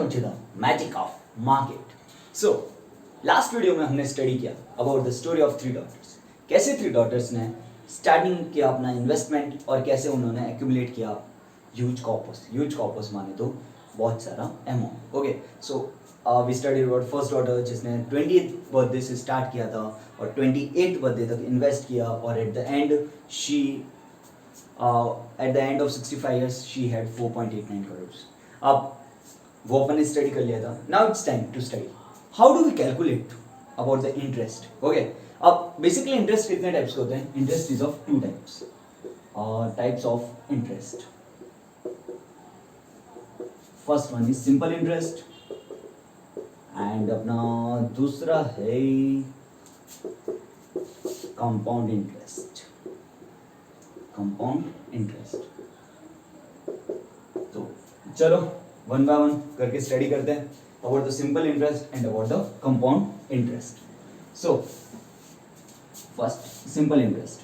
Welcome to the magic of market. So last video में हमने study किया about the story of three daughters. कैसे three daughters ने starting किया अपना इन्वेस्टमेंट और कैसे उन्होंने एक्यूमुलेट किया ह्यूज कॉर्पस माने तो बहुत सारा amount. Okay, so we study about first daughter जिसने 20th बर्थडे से स्टार्ट किया था और 28th बर्थडे तक इन्वेस्ट किया और at the end she at the end of 65 years she had 4.89 crores। अब वो अपन ने स्टडी कर लिया था। Now it's time to study how do we calculate about the interest. Okay, अब बेसिकली इंटरेस्ट कितने टाइप्स के होते हैं? Interest is of two types of interest. First one is simple interest and अपना दूसरा है कंपाउंड इंटरेस्ट। Compound interest. तो चलो वन बाय वन करके स्टडी करते हैं about the simple interest and about the compound interest. So first simple interest.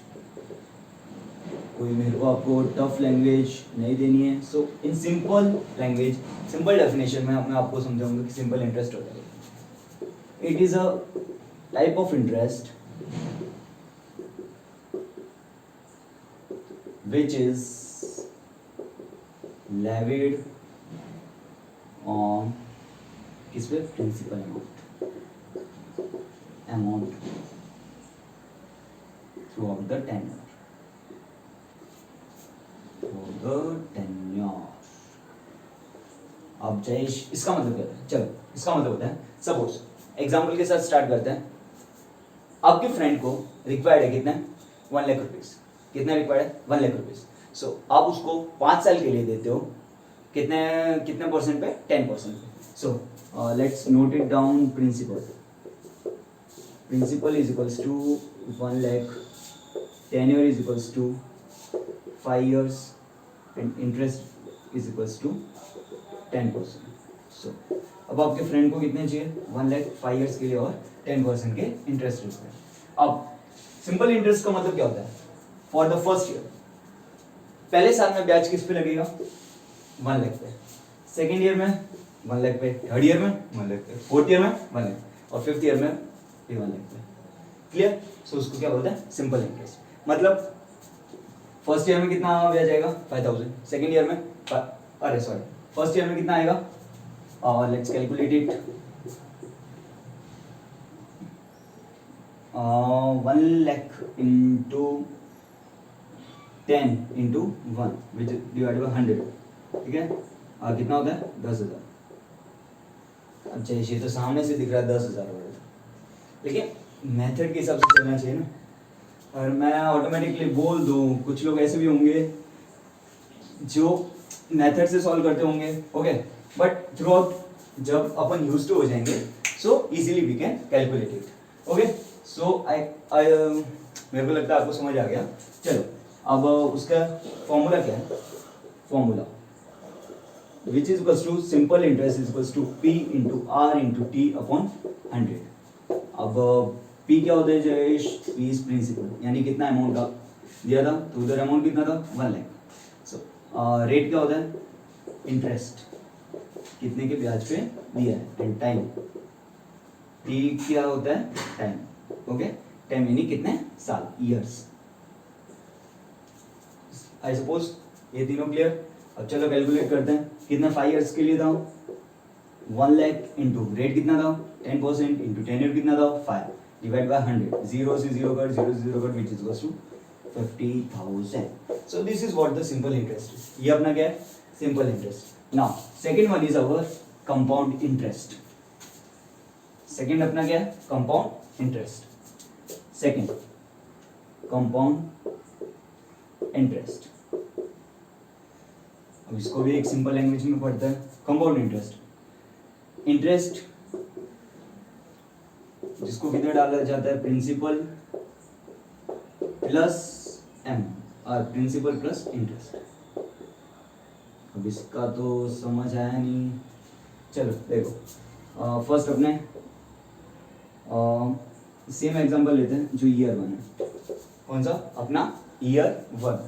कोई मेरे को आपको टफ लैंग्वेज नहीं देनी है। So in simple language, simple definition में मैं आपको समझाऊंगा कि सिंपल इंटरेस्ट होता है। It is a type of interest which is levied on किस पे? Principal amount throughout the tenure। अब जयेश, इसका मतलब क्या है? चलो इसका मतलब होता है, सपोज एग्जाम्पल के साथ स्टार्ट करते हैं। आपके फ्रेंड को रिक्वायर्ड है कितना? 1 लाख रुपीज। कितना रिक्वायर्ड है? 1 लाख रुपीज। सो आप उसको 5 साल के लिए देते हो कितने कितने परसेंट पे? 10%। So let's note it down. Principal is equals to 1 lakh, tenure is equals to 5 years and interest is equals to 10%। So अब आपके फ्रेंड को कितने चाहिए? 1 लाख 5 years के लिए और 10% के इंटरेस्ट रेट पे। अब सिंपल इंटरेस्ट का मतलब क्या होता है? फॉर द फर्स्ट ईयर, पहले साल में ब्याज किस पे लगेगा? 1 लाख पे। सेकेंड ईयर में 1 लाख पे, थर्ड ईयर में 1 लाख पे, फोर्थ ईयर में 1 लाख और फिफ्थ ईयर में भी 1 लाख पे। क्लियर? सो उसको क्या बोलते हैं? Simple interest. मतलब फर्स्ट ईयर में कितना ब्याज आएगा? 5000। सेकेंड ईयर में फर्स्ट ईयर में कितना आएगा? Let's calculate it. 1 lakh into 10 into 1 which divided by 100। ठीक है, और कितना होता है? 10,000। अच्छा ये तो सामने से दिख रहा है 10,000 लेकिन मेथड के हिसाब से चलना चाहिए ना। और मैं ऑटोमेटिकली बोल दूं, कुछ लोग ऐसे भी होंगे जो मेथड से सॉल्व करते होंगे। ओके, बट थ्रू आउट जब अपन यूज्ड टू हो जाएंगे so easily we can calculate it. Okay, so मेरे को लगता है आपको समझ आ गया। चलो अब उसका फॉर्मूला क्या है? Formula which is equals to simple interest is equals to P into R into T upon 100। अब P क्या होता है जयेश? P इज प्रिंसिपल, यानी कितना अमाउंट आप दिया था तो उधर अमाउंट कितना था? 1 लाख। सो रेट क्या होता है? इंटरेस्ट, कितने के ब्याज पे दिया है। एंड टाइम, T क्या होता है? टाइम। ओके, टाइम यानी कितने साल? ईयर्स। आई सपोज ये तीनों क्लियर। अब चलो कैलकुलेट करते हैं। कितना 5 years के लिए था? 1 लाख इंटू रेट कितना था? 10% इंटू टेन्योर कितना था? 5 डिवाइड बाय 100। 0 से 0 कर, 0 से 0 कर, which is equals to 50,000। So this is what the simple interest. ये अपना क्या है? Simple interest. Now second one is our compound interest. Second अपना क्या है? Compound interest. Second compound interest. अब इसको भी एक सिंपल लैंग्वेज में पढ़ते हैं। कंपाउंड इंटरेस्ट, इंटरेस्ट जिसको किधर डाला जाता है? प्रिंसिपल प्लस M और प्रिंसिपल प्लस इंटरेस्ट। अब इसका तो समझ आया नहीं। चलो देखो, फर्स्ट अपने सेम एग्जांपल लेते हैं जो ईयर 1 है। कौन सा? अपना ईयर 1।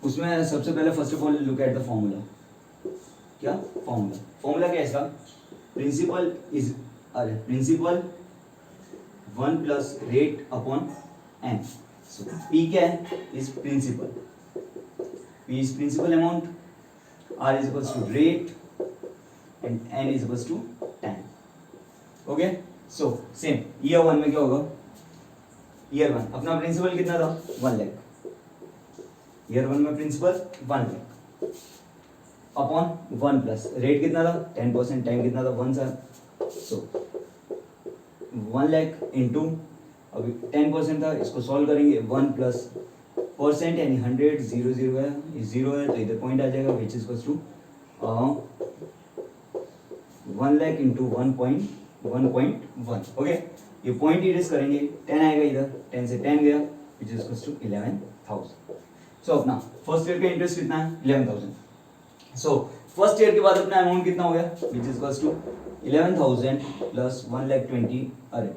उसमें सबसे पहले first of all look at the formula. क्या फॉर्मूला, फॉर्मूला क्या है इसका, principal is principal 1 plus rate upon N. So P क्या है, is principal, P is principal amount, R is equals to rate and N is equals to time. Okay, so same year 1 में क्या होगा, year 1 अपना principal कितना था 1 lakh, year 1 में principal 1 lakh upon 1 plus rate कितना था 10%, टाइम कितना था 1 साल, सो 1 लाख इंटू अभी 10% था, इसको सॉल्व करेंगे 1 प्लस परसेंट यानी 100, 0 0 है, ये 0 है तो इधर पॉइंट आ जाएगा which is equals to 1 lakh into 1.1, okay, ये पॉइंट इरेज करेंगे 10 आएगा इधर, 10 से 10 गया which is equals to 11,000। So अपना फर्स्ट ईयर का इंटरेस्ट कितना है 11,000। सो फर्स्ट ईयर के बाद अपना अमाउंट कितना हो गया which is equals to 11,000 plus 1,20,000 अरे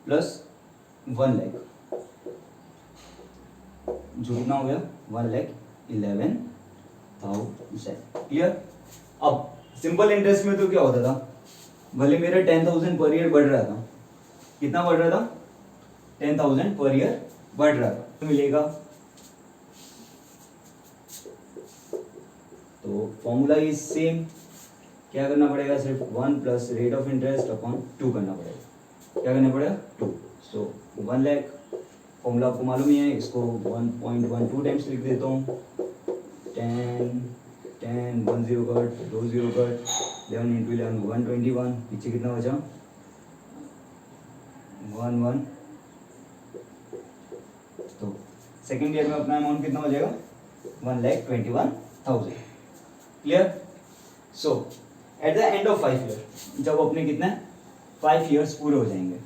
प्लस 1 लाख जो कितना हो गया 1,11,000। क्लियर। अब सिंपल इंटरेस्ट में तो क्या होता था, भले मेरा 10,000 पर ईयर बढ़ रहा था, कितना बढ़ रहा था 10,000 पर ईयर बढ़ रहा था, तो मिलेगा, तो फॉर्मूला इज सेम, क्या करना पड़ेगा सिर्फ 1 plus rate of interest upon 2 करना पड़ेगा, क्या करना पड़ेगा 2। सो 1 लाख फॉर्मूला आपको मालूम ही है, इसको 1.12 टाइम्स लिख देता हूँ, 10 10 1 0 कट 2 0 कट 11 इंटू 11 121, पीछे कितना बचा 1 1, तो सेकेंड ईयर में अपना अमाउंट कितना हो जाएगा 1,21,000। Clear. So at the end of 5 year, जब अपने कितने 5 ईयर्स पूरे हो जाएंगे,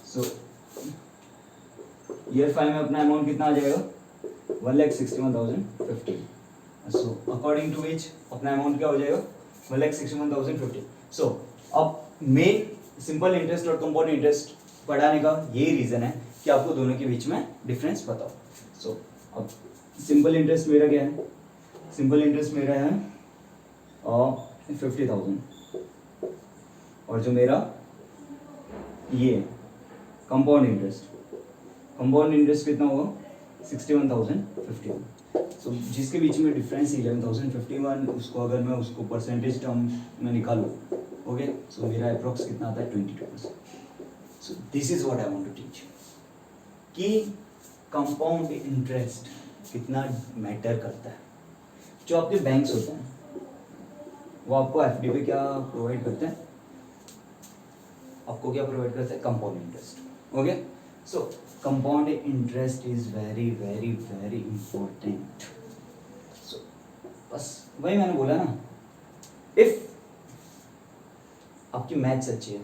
सो ईयर 5 में अपना अमाउंट कितना आ जाएगा 1,61,050। सो अकॉर्डिंग टू विच अपना अमाउंट क्या हो जाएगा 1,61,050। सो अब मेन सिंपल इंटरेस्ट और कंपाउंड इंटरेस्ट पढ़ाने का यही रीजन है कि आपको दोनों के बीच में डिफरेंस बताओ। सो अब सिंपल इंटरेस्ट मेरा क्या है, सिंपल इंटरेस्ट मेरा है 50,000, और जो मेरा ये कंपाउंड इंटरेस्ट कितना होगा 61,051। सो जिसके बीच में डिफरेंस 11,051, उसको अगर मैं उसको परसेंटेज टर्म में निकालूँ, ओके, सो मेरा अप्रोक्स कितना आता है 22%। So this is what I want to teach कि कंपाउंड इंटरेस्ट कितना मैटर करता है। जो आपके बैंक्स होते हैं वो आपको एफडी पे क्या प्रोवाइड करते हैं, आपको क्या प्रोवाइड करते हैं compound interest. Okay, so compound interest is very very very important. So बस वही मैंने बोला ना, इफ आपकी मैथ्स अच्छी है,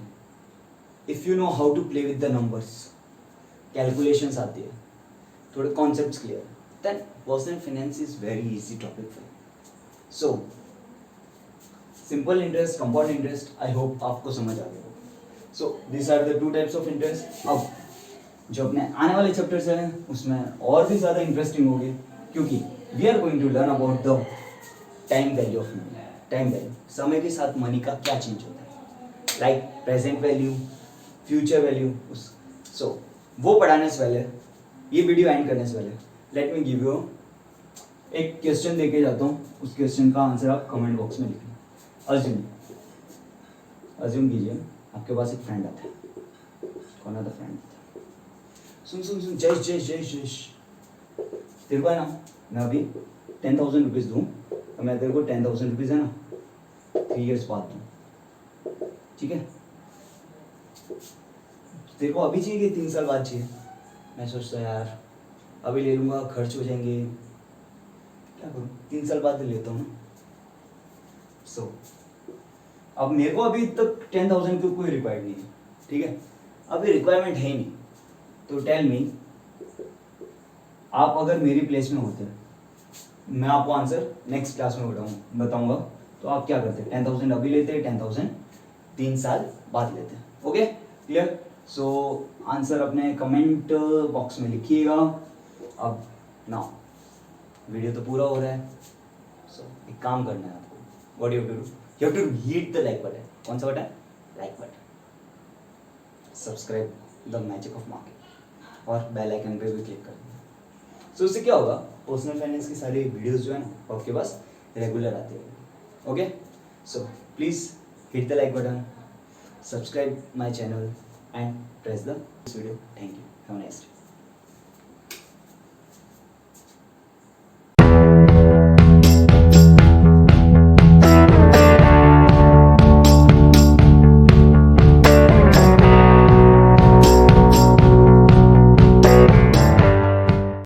if you know how to play with the numbers, calculations आती है, थोड़े concepts clear, then personal finance is very easy topic for you. So simple interest, compound interest, I hope आपको समझ आ गया। So this are the 2 types of interest. अब जो अपने आने वाले चैप्टर्स हैं उसमें और भी ज़्यादा इंटरेस्टिंग होगी, क्योंकि we are going to learn about the time value of money. Time value, समय के साथ मनी का क्या चेंज होता है, like present value, future value. So वो पढ़ाने से पहले, ये वीडियो एंड करने से पहले, लेट मी गिव यू एक क्वेश्चन देके जाता हूँ, उस क्वेश्चन का आंसर आप कमेंट बॉक्स में लिखें। अज्यूम कीजिए आपके पास एक फ्रेंड आता है, कौन आता फ्रेंड, सुन सुन सुन, जयेश तेरे को है ना, मैं अभी 10,000 रुपीज़ दूँ, तो मैं तेरे को 10,000 रुपीज़ है ना 3 इयर्स बाद दूँ, ठीक है। तेरे को अभी चाहिए कि 3 साल बाद चाहिए? मैं सोचता यार अभी ले लूँगा, खर्च हो जाएंगे, क्या करूँ, 3 साल बाद लेता हूँ ना। सो अब मेरे को अभी तक 10,000 की कोई रिक्वायर्ड नहीं है, ठीक है, अभी रिक्वायरमेंट है ही नहीं, तो टेल मी, आप अगर मेरी प्लेस में होते, मैं आपको आंसर नेक्स्ट क्लास में बताऊंगा, तो आप क्या करते, 10,000 अभी लेते, 10,000 3 साल बाद लेते। Okay, clear. सो आंसर अपने कमेंट बॉक्स में लिखिएगा। अब नाउ वीडियो तो पूरा हो रहा है, सो एक काम करना है आपको, what you have to do, you have to hit the like button. कौन सा button? Like button. Subscribe the magic of market और बेल आइकन पे भी क्लिक कर देना। सो उससे क्या होगा, पर्सनल फाइनेंस की सारी वीडियोस जो है ना आपके पास रेगुलर आती रहेगी। Okay, so please hit the like button, subscribe my channel and press the video. Thank you. Have a nice day.